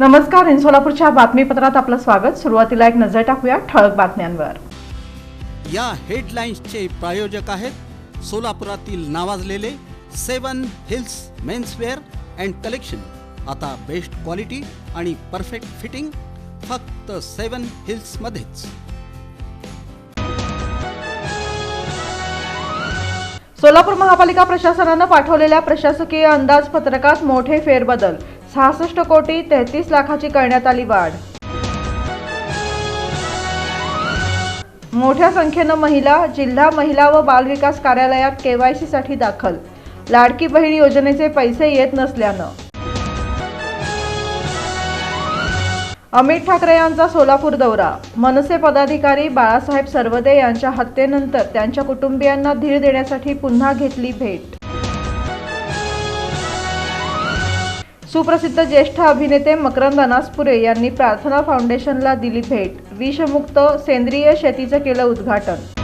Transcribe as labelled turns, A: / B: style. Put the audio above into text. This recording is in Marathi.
A: नमस्कार, सोलापूरच्या बातमीपत्रात आपलं स्वागत। सुरुवातीला एक नजर टाकूया ठळक बातम्यांवर।
B: या हेडलाईन्सचे प्रायोजक आहेत सोलापुरातील नावाजलेले 7 हिल्स मेन्सवेअर अँड कलेक्शन। आता बेस्ट क्वालिटी आणि परफेक्ट फिटिंग फक्त 7 हिल्स मध्येच।
A: सोलापूर महापालिका प्रशासनाने पाठवलेल्या प्रशासकीय अंदाजपत्रकात मोठे फेरबदल। 66 कोटी 33 लाखाची करण्यात आली वाढ। मोठ्या संख्येने महिला जिल्हा महिला व बाल विकास कार्यालयात केवायसी साठी दाखल। लाडकी बहीण योजनेचे पैसे येत नसल्याने अमित ठाकरे यांचा सोलापूर दौरा। मनसे पदाधिकारी बाळासाहेब सरवदे यांच्या हत्येनंतर त्यांच्या कुटुंबियांना धीर देण्यासाठी पुन्हा घेतली भेट। सुप्रसिद्ध ज्येष्ठ अभिनेते मकरंद अनासपुरे यांनी प्रार्थना फाउंडेशनला दिली भेट। विषमुक्त सेंद्रिय शेतीचे केलं उद्घाटन।